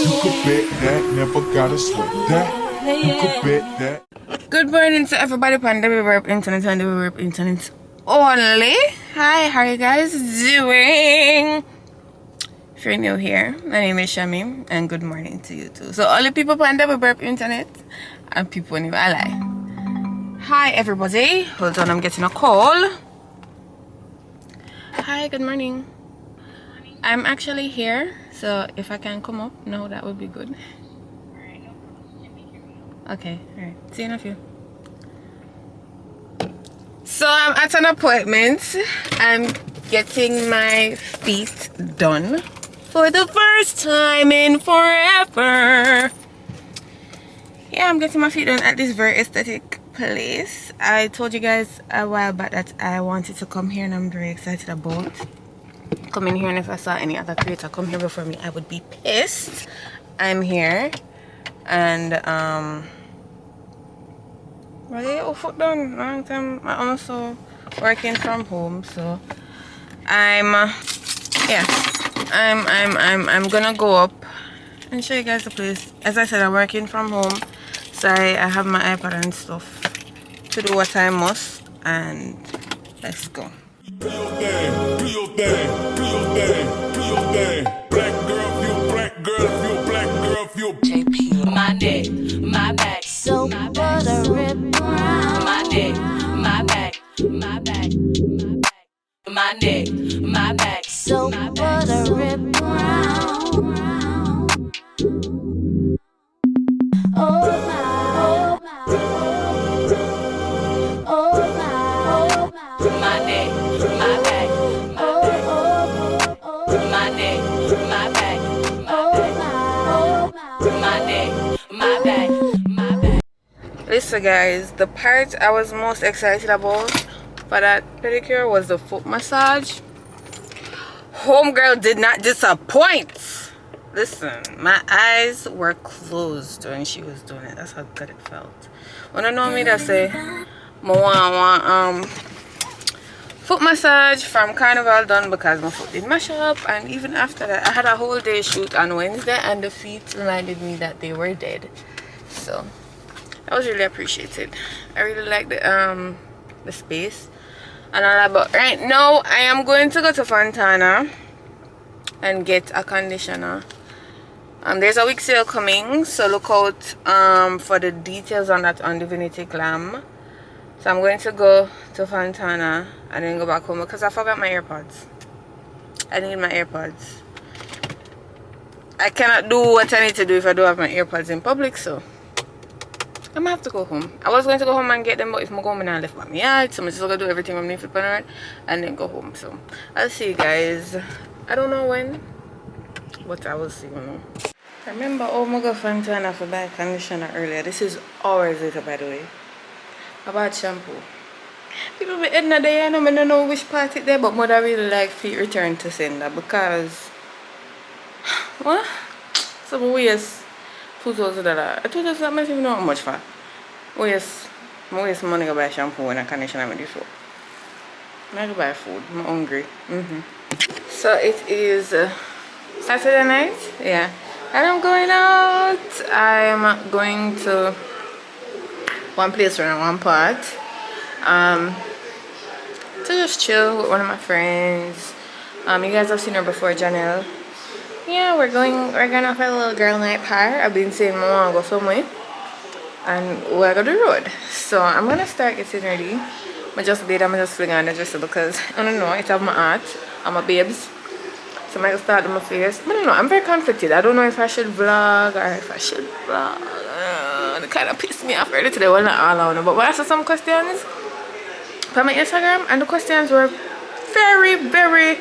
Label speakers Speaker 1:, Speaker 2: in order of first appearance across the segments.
Speaker 1: You could bet that, never gotta sweat that. You could bet that.
Speaker 2: Good morning to everybody on the Reverb Internet and the Reverb Internet only. Hi, how are you guys doing? If you're new here, my name is Shami, and good morning to you too. So all the people on the Reverb Internet and people in LA. Hi everybody. Hold on, I'm getting a call. Hi, good morning. I'm actually here, so if I can come up, no, that would be good. Okay, alright. See you in a few. So I'm at an appointment. I'm getting my feet done for the first time in forever. Yeah, I'm getting my feet done at this very aesthetic place. I told you guys a while back that I wanted to come here, and I'm very excited about coming here. And if I saw any other creator come here before me, I would be pissed. I'm here, and well, yeah, foot down long time. I'm also working from home, so I'm gonna go up and show you guys the place. As I said, I'm working from home, so I have my iPad and stuff to do what I must, and let's go.
Speaker 1: Do your thing, do your thing, do your thing, do your thing. Black girl, if you a black girl, if you a black girl, if you a
Speaker 3: JP. My neck, my back, so my back, so my neck, my back, my back, my neck, my back, so my back, so oh my, oh my, my neck, my back, my neck, my back, my neck, my back, my back.
Speaker 2: Listen guys, the part I was most excited about for that pedicure was the foot massage. Homegirl did not disappoint. Listen, my eyes were closed when she was doing it. That's how good it felt. When I know me that say I want foot massage from Carnival done because my foot did mash up, and even after that I had a whole day shoot on Wednesday and the feet reminded me that they were dead. So that was really appreciated. I really like the space and all that. But right now I am going to go to Fontana and get a conditioner. There's a week sale coming, so look out for the details on that on Divinity Glam. So I'm going to go to Fontana and then go back home because I forgot my AirPods. I need my AirPods. I cannot do what I need to do if I don't have my AirPods in public, so I'm gonna have to go home. I was going to go home and get them, but if I go home and I left my yard, so I'm just gonna do everything I'm needing for and then go home. So I'll see you guys. I don't know when, but I will see you now. Remember, oh my god, Fontana for buy conditioner earlier. This is hours later, by the way. About shampoo. People be in the day, I don't know which part it there, but mother really like feet return to sender because what? Some waste $2,000. $2,000 I don't even know how much for. Waste money to buy shampoo and a conditioner with this soap. I go buy food. I'm hungry. So it is Saturday night. Yeah. And I'm going out. I'm going to one place around one part. To just chill with one of my friends. You guys have seen her before, Janelle. Yeah, we're gonna have a little girl night party. I've been saying I wanna go somewhere, and we're gonna do the road. So I'm gonna start getting ready. I'm just fling on the dresser because I don't know, it have my heart. I'm a babes. So I'm gonna start with my face. I don't know, I'm very conflicted. I don't know if I should vlog or if I should vlog. It kind of pissed me off earlier today. Well, not all out, but when I saw some questions on my Instagram, and the questions were very, very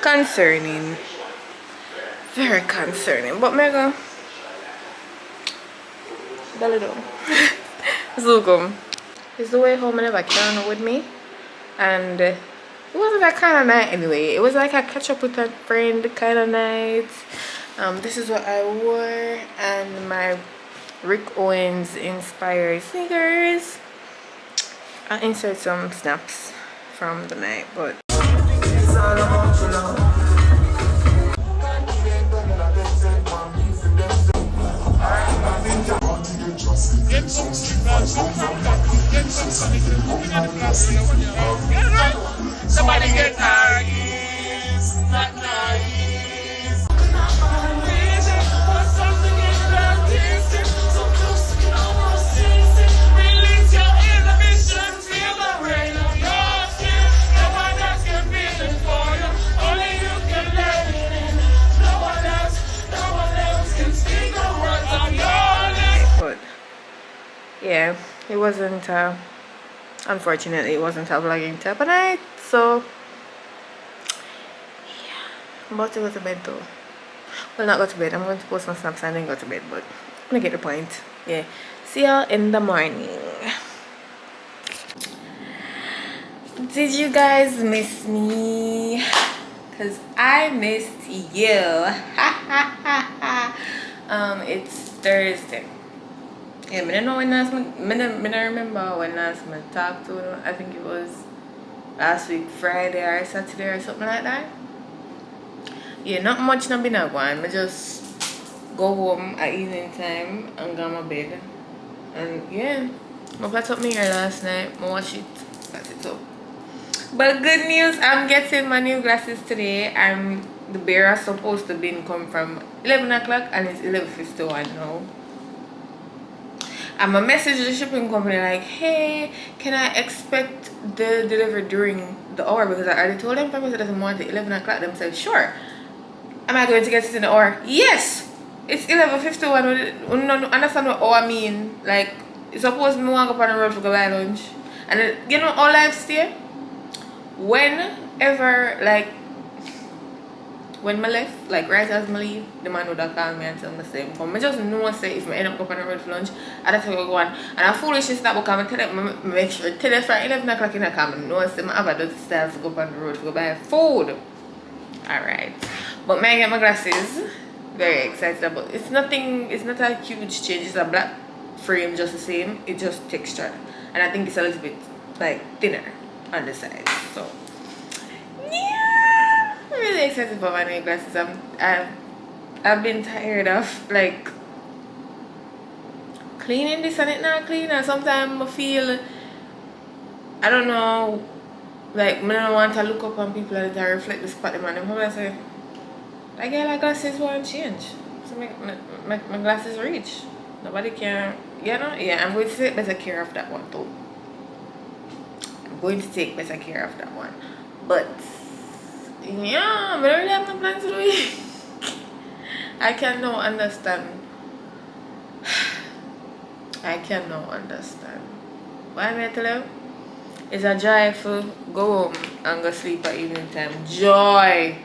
Speaker 2: concerning. Very concerning. But mega belly down. So come. It's the way home I never carried on with me. And it wasn't that kind of night anyway. It was like a catch up with a friend kind of night. This is what I wore, and my Rick Owens inspired sneakers. I'll insert some snaps from the night, but
Speaker 1: Somebody get nice, not nice. Release your inhibitions, feel the rain on your skin. No one else can feel it for you, only you can let it in. No one else can speak the words on your lips.
Speaker 2: But yeah, it wasn't unfortunately it wasn't a vlogging type of night, so yeah, I'm about to go to bed though. Well, not go to bed, I'm going to post my snaps and then go to bed, but I'm gonna get the point. Yeah, see y'all in the morning. Did you guys miss me? Because I missed you. It's Thursday. Yeah, I don't know when last I remember when last I talked to them. I think it was last week, Friday or Saturday or something like that. Yeah, not much not been a one. I just go home at evening time and go to my bed. And yeah, I put up my hair last night. I wash it, got it up. But good news, I'm getting my new glasses today. The bearer supposed to be come from 11 o'clock and it's 11:51 now. I'm a message the shipping company like, hey, can I expect the delivery during the hour? Because I already told them that I want it 11 o'clock. Them said, sure. Am I going to get it in the hour? Yes. It's 11:51. You don't understand what hour I mean? Like, it's supposed me want to go on the road to go buy lunch. And then, you know, all life stay. Whenever, like, when I left, like right as I leave, the man would have called me and tell me the same. But I just know say if I end up going on the road for lunch, I have to go on. And I'm foolish is that because I tell them, make sure tell them for 11 o'clock in the car, I know say I have a dirty style to go on the road to go buy food. Alright. But I get my glasses. Very excited about it. It's not a huge change, it's a black frame just the same. It's just textured. And I think it's a little bit like thinner on the side. So yeah, I'm really excited for my new glasses. I've been tired of like cleaning this and it not clean, and sometimes I feel I don't know, like I don't want to look up on people that reflect the spot them and them. I say I get like glasses won't change. So my glasses reach. Nobody can, you know. Yeah, I'm going to take better care of that one too. I'm going to take better care of that one. But yeah, I don't really have no plans to do it. I can now understand. I can now understand. Why am I tell you? It's a joyful go home and go sleep at evening time. Joy.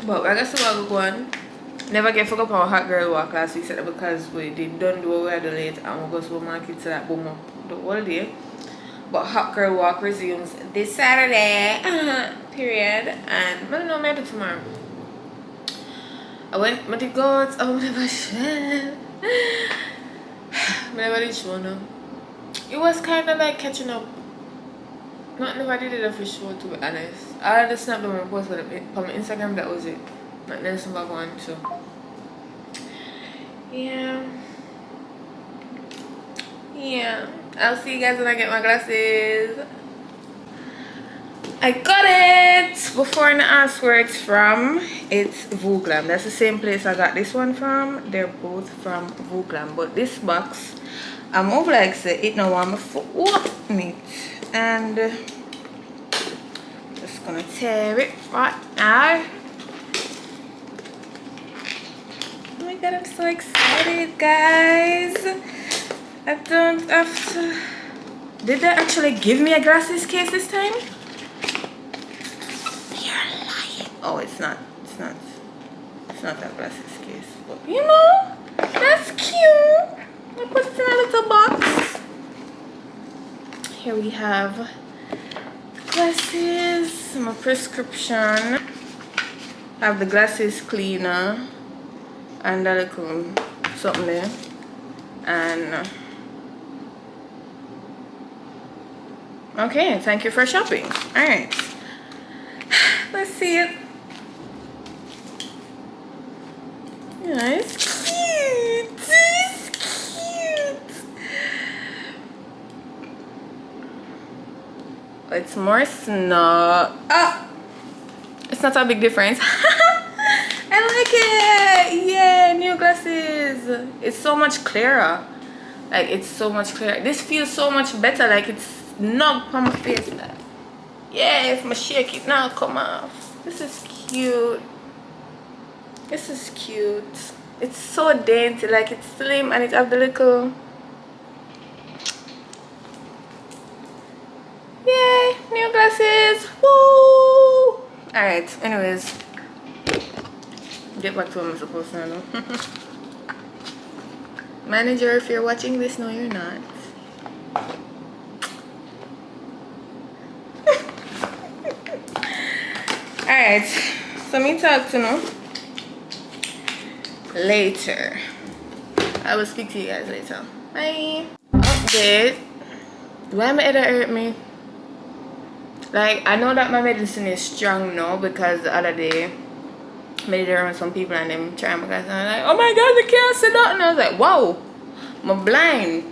Speaker 2: But I guess we'll go on. Never get forgot about hot girl walk last week because we did done do what we had done late and we go to the market to that boom up the whole day. But hot girl walk resumes this Saturday, period. And I don't know, maybe tomorrow. I went with the goats. Oh, never share. Never did show no. It was kind of like catching up. Never did it for show, to be honest. I just snapped them and posted it on my Instagram. That was it. Not there's some back one, so yeah. I'll see you guys when I get my glasses. I got it before and ask where it's from. It's Vuglam. That's the same place I got this one from. They're both from Vuglam, but this box I'm over like say it no want me for open it, and just gonna tear it right now. Oh my god, I'm so excited, guys. I don't have to. Did they actually give me a glasses case this time? You're lying. Oh, it's not a glasses case, but you know, that's cute. I put it in a little box. Here we have glasses, my prescription. I have the glasses cleaner and a little something there, and okay, thank you for shopping. All right, let's see it. It's more snug. Ah, it's not a big difference. I like it. Yeah, new glasses. It's so much clearer. Like, it's so much clearer. This feels so much better. Like, it's snug on my face. Like, yeah, if I shake it now, come off. This is cute. This is cute. It's so dainty. Like, it's slim and it have the little. Yay, new glasses. Woo! Alright, anyways. Get back to what I'm supposed to know. Manager, if you're watching this, no, you're not. Alright, so me talk to you later. I will speak to you guys later. Bye. Update. Why my head hurt me? Like, I know that my medicine is strong now because the other day I did around some people and them trying my guys and I'm like, oh my god, they can't see nothing. I was like, wow, I'm blind.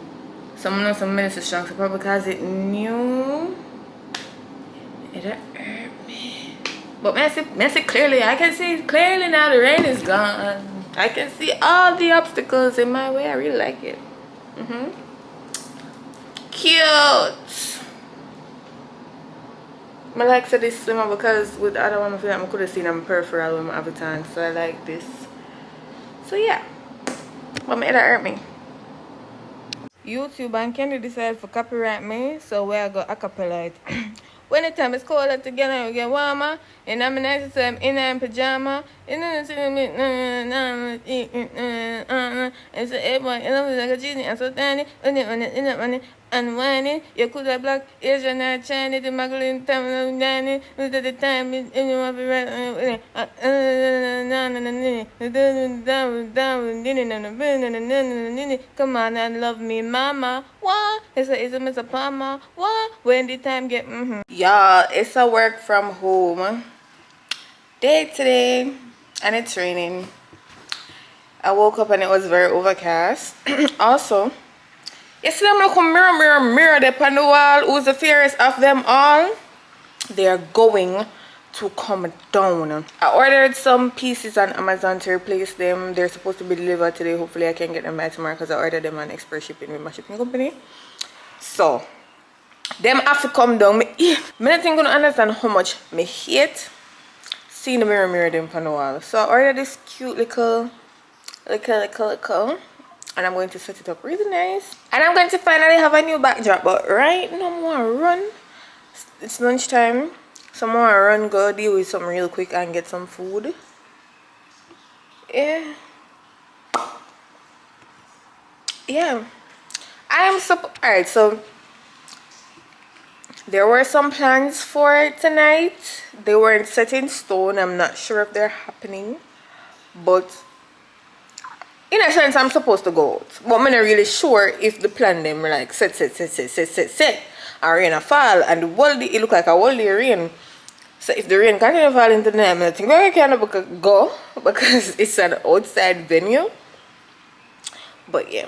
Speaker 2: So I know some medicine strong, so probably because it new. It hurt me. But I see clearly. I can see clearly now. The rain is gone. I can see all the obstacles in my way. I really like it. Cute. I like so this slimmer because with the other one I feel like I could have seen them peripheral with my avatar, so I like this. So yeah. But my head hurt me. YouTube and Kenny decided to copyright me, so where I go acapella it. When the time is colder together, we get warmer. And I'm nice time in a pajama. And then it's a boy, and I'm like a genie, and so tiny, unwinding. You could have black, Asian, and Chinese, the Magdalene, time, Danny, with the time, and you want to be come on and love me, mama. What? It's a Mr. Palmer. What? When the time get, Y'all, it's a work from home day today, and it's raining. I woke up and it was very overcast. Also, yesterday I'm looking mirror there on the wall. Who's the fairest of them all? They are going to come down. I ordered some pieces on Amazon to replace them. They're supposed to be delivered today. Hopefully I can get them by tomorrow because I ordered them on express shipping with my shipping company. So them have to come down. I don't think I'm gonna understand how much me hate seeing the mirror them on the wall. So I ordered this cute little, and I'm going to set it up really nice. And I'm going to finally have a new backdrop. But right now I'm gonna run. It's lunchtime. So I'm gonna run, go deal with something real quick and get some food. Yeah. I am alright, so there were some plans for tonight. They weren't set in stone. I'm not sure if they're happening, but in a sense I'm supposed to go out, but I'm not really sure if the plan them like set and rain a fall, and the whole day it look like a whole day rain. So if the rain continue to fall into the night, I think I can't go because it's an outside venue. But yeah,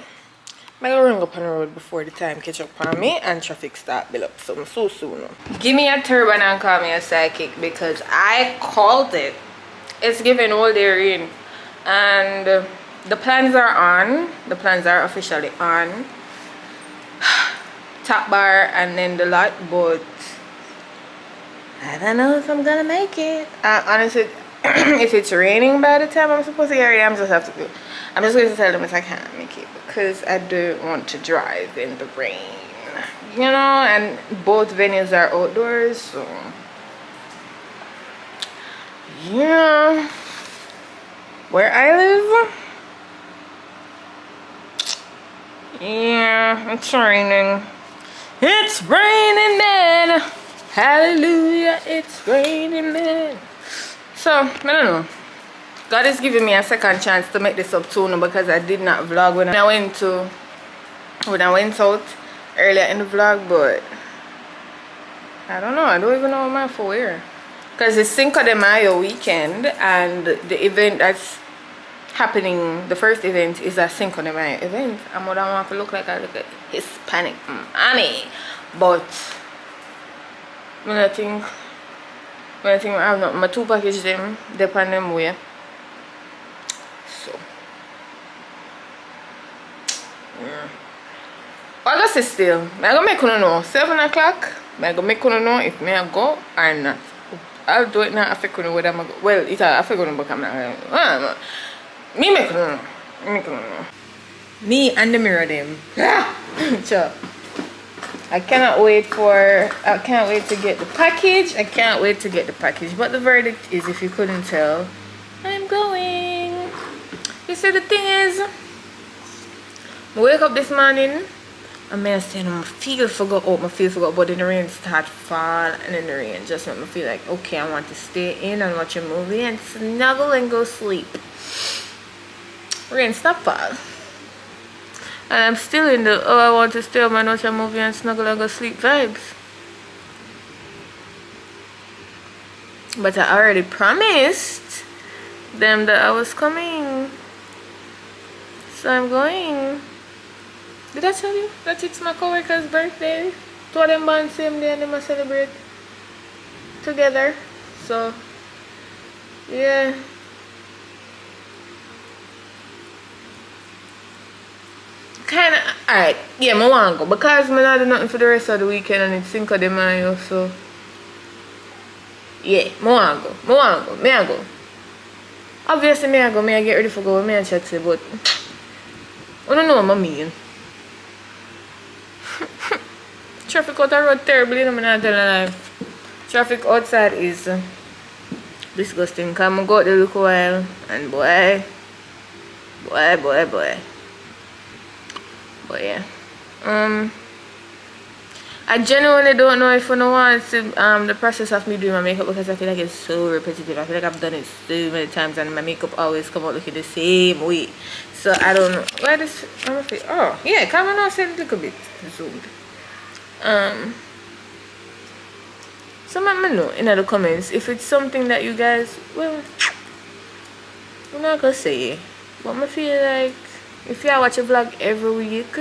Speaker 2: I'm gonna run up on the road before the time catch up on me and traffic start build up so soon. Give me a turban and call me a psychic because I called it. It's giving all day rain, and the plans are on. The plans are officially on. Top bar and then the lot, but I don't know if I'm gonna make it. Honestly, if it's raining by the time I'm supposed to get ready, I'm just going to tell them if I can't make it because I don't want to drive in the rain, you know. And both venues are outdoors, so yeah. Where I live, yeah, it's raining. It's raining, man. Hallelujah, it's raining, man. So, I don't know. God is giving me a second chance to make this up soon because I did not vlog when I went out earlier in the vlog, but I don't know. I don't even know what I'm for where. Because it's Cinco de Mayo weekend, and the event that's happening, the first event is a Cinco de Mayo event. I'm gonna want to look like a Hispanic mommy, but When I think I have not my 2 package them depend them way. So yeah. I go say still. I go make you know 7 o'clock. I go make you know if me I go or not. I'll do it now. I think whether I'm go. Well, it's I think but I'm not. Me make you know. Me make you know. Me and the mirror them. Sure. I can't wait to get the package. I can't wait to get the package. But the verdict is, if you couldn't tell, I'm going. You see, the thing is, I wake up this morning and I say, my feel forgot, but then the rain start fall, and then the rain just make me feel like, okay, I want to stay in and watch a movie and snuggle and go sleep. Rain stop fall. And I'm still in the, I want to stay up and watch a movie and snuggle and go sleep vibes. But I already promised them that I was coming. So I'm going. Did I tell you that it's my coworker's birthday? 2 of them born same day and they must celebrate together. So, yeah. Kinda, alright, yeah, I want to go because I not do nothing for the rest of the weekend and it's Cinco De Mayo, so yeah, I want to go, may I go. Obviously, may I go, may I get ready for go, may I chat to, but I don't know what I mean. Traffic out the road terrible, you know, I'm not telling a lie. Traffic outside is disgusting, because I go out there look a while and boy. But yeah, I genuinely don't know if I want to the process of me doing my makeup, because I feel like it's so repetitive. I feel like I've done it so many times and my makeup always come out looking the same way. So I don't know why this. I'm gonna feel, oh yeah, come on, say a little bit zoomed. So let me know in the comments if it's something that you guys, well, I'm not gonna say it, but I feel like if you watch a vlog every week,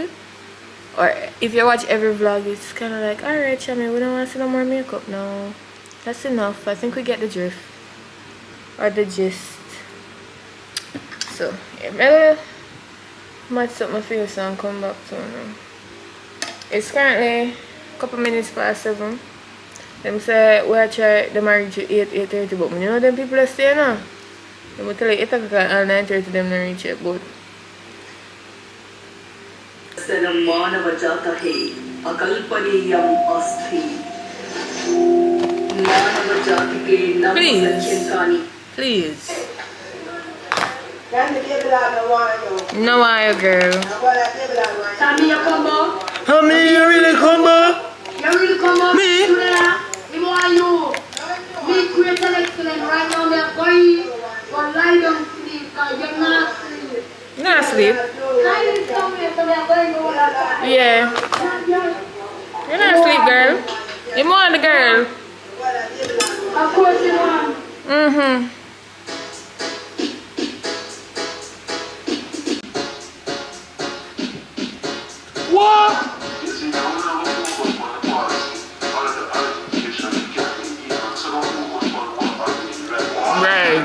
Speaker 2: or if you watch every vlog, it's kind of like, alright, Shami, we don't want to see no more makeup now. That's enough. I think we get the drift or the gist. So yeah, maybe match up my face and come back to me. It's currently a couple minutes past 7. Them say we try the marriage at 8:30, but you know them people are staying now. They will tell you 8 o'clock and 9:30 them not reach it, but
Speaker 4: मानव जाता है अकल्पनीयम अस्ति मानव जाति के नव सच्चिंतानी
Speaker 2: please no wire girl
Speaker 4: Sammy you come back
Speaker 2: Honey, you really come back? Me?
Speaker 4: Who are you? Me create an excellent right now me are going for lie down sleep because you're not sleep.
Speaker 2: Not sleep. Yeah. You're not asleep, girl. You're more the girl.
Speaker 4: Of course you want.
Speaker 2: Mm-hmm. What? Right.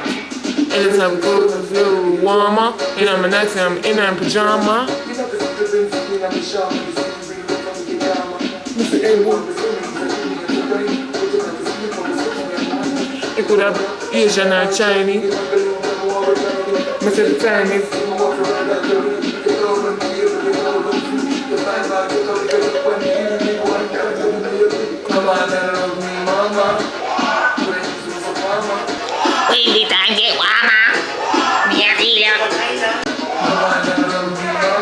Speaker 2: Anytime cool, feel warmer. And I'm nice, I'm in a pajama. It could have Asian or Chinese. Mr. Chinese. Come on and love me, mama. When the time get warmer, me a feel you. Come on and love me, mama.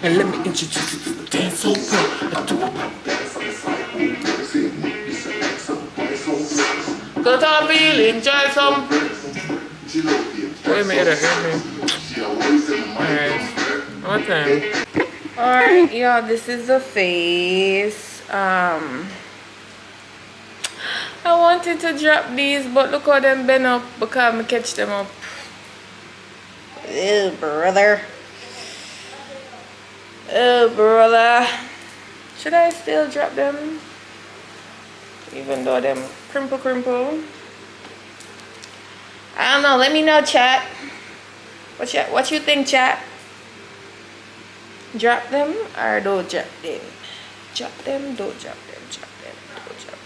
Speaker 1: and let me introduce you to the dance hall girl. Got a feeling, try some. Wait a minute, Alright. Okay.
Speaker 2: Alright, y'all, this is the face. I wanted to drop these, but look how them been up because I catch them up. Ew, brother. Oh, brother. Should I still drop them? Even though them crimple. I don't know. Let me know, chat. What you think, chat? Drop them or don't drop them? Drop them, don't drop them. Drop them, don't drop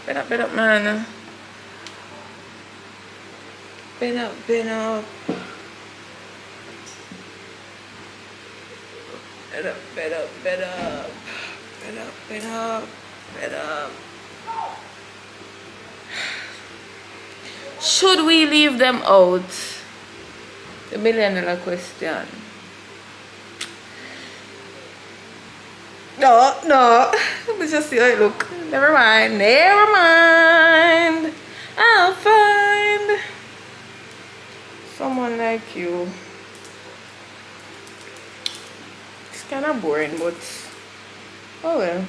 Speaker 2: them. Been up, man. Been up. Been up. Should we leave them out? The $1,000,000 question. No. Let me just see how it look. Never mind. I'll find someone like you. It's kind of boring, but oh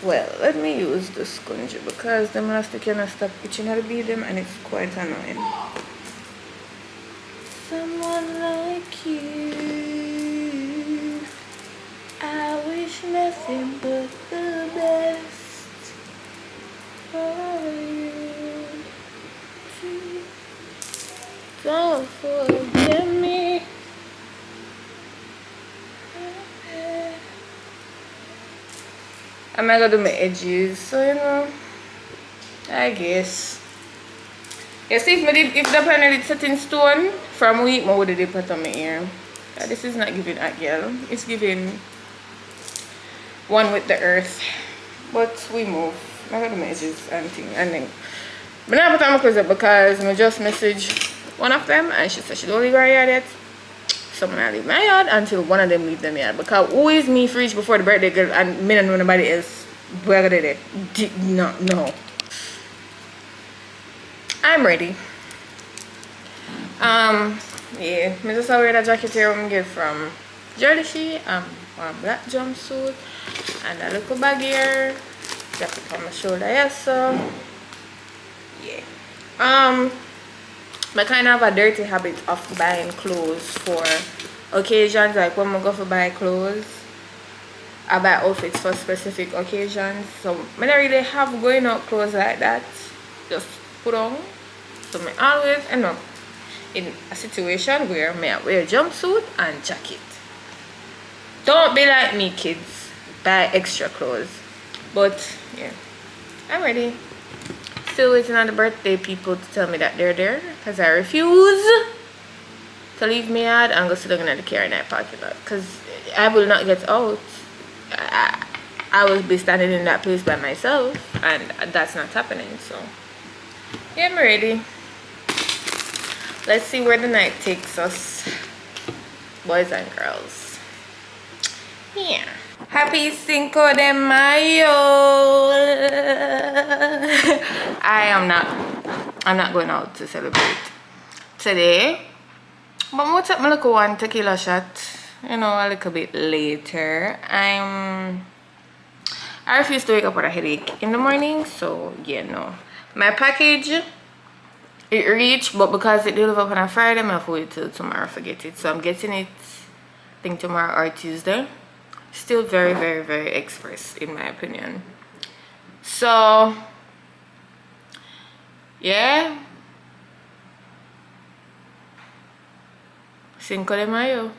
Speaker 2: well. Let me use the sponge because the elastic cannot stop itching at the beadem and it's quite annoying. Someone like you, I wish nothing but the best for you. Don't forget me. I'm not gonna do my edges, so you know, I guess. You see, if the panel is set in stone, from week I would have put on my ear. This is not giving a girl, it's giving one with the earth. But we move. I'm gonna do my edges and thing. And then I'm not put on my closet because I just messaged one of them and she said she don't leave her yard yet. So I'm gonna leave my yard until one of them leave them yard. Because who is me for reach before the birthday girl and me don't know nobody else? Where did it? No. I'm ready. Yeah, I just wear that jacket here I'm get from Jersey. One black jumpsuit and a little bag here. Jacket on my shoulder, yes, so yeah. I kind of have a dirty habit of buying clothes for occasions, like when I go for buy clothes. I buy outfits for specific occasions, so I don't really have going out clothes like that. Just put on. So I always end up in a situation where I wear jumpsuit and jacket. Don't be like me, kids. Buy extra clothes. But yeah, I'm ready. Still waiting on the birthday people to tell me that they're there, because I refuse to leave me out and go sit down in the car in that parking lot, because I will not get out. I will be standing in that place by myself and that's not happening. So yeah, I'm ready. Let's see where the night takes us, boys and girls. Yeah. Happy Cinco de Mayo. I'm not going out to celebrate today, but I'm gonna take my little one tequila shot, you know, a little bit later. I refuse to wake up with a headache in the morning, so yeah, no. My package, it reached, but because it delivered on a Friday, I'm gonna have to wait till tomorrow to get it. So I'm getting it, I think tomorrow or Tuesday. Still very, very, very express in my opinion. So yeah, Cinco de Mayo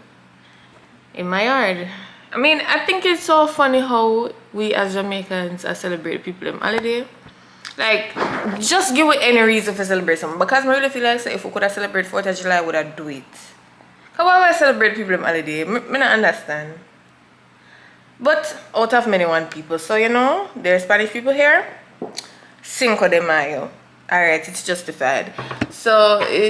Speaker 2: in my yard. I mean, I think it's so funny how we as Jamaicans celebrate people in holiday. Like, just give it any reason for celebration. Because I really feel like if we could have celebrated 4th of July, I would have do it. How why I celebrate people in holiday? I don't understand. But out of many one people, so you know, there's Spanish people here. Cinco de Mayo. Alright, it's justified. So I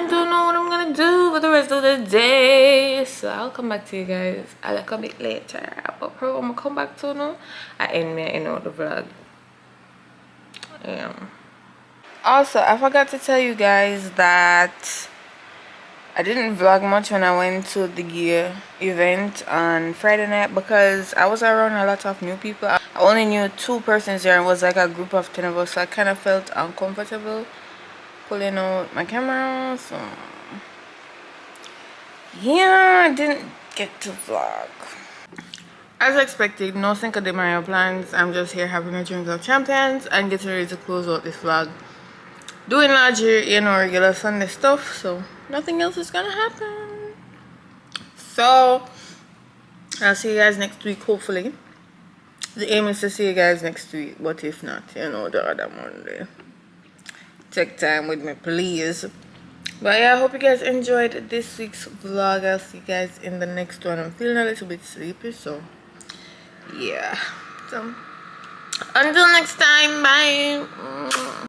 Speaker 2: don't know what I'm gonna do for the rest of the day. So I'll come back to you guys a little bit later. But I'm gonna come back to now. I end the vlog. Yeah. Also, I forgot to tell you guys that I didn't vlog much when I went to the event on Friday night because I was around a lot of new people. I only knew 2 persons there and it was like a group of 10 of us, so I kind of felt uncomfortable pulling out my camera. So yeah, I didn't get to vlog. As expected, no Cinco De Mayo plans. I'm just here having a drink of champions and getting ready to close out this vlog. Doing laundry, regular Sunday stuff, so nothing else is gonna happen. So I'll see you guys next week, hopefully. The aim is to see you guys next week, but if not, the other Monday. Take time with me, please. But yeah, I hope you guys enjoyed this week's vlog. I'll see you guys in the next one. I'm feeling a little bit sleepy, so yeah. So until next time, bye.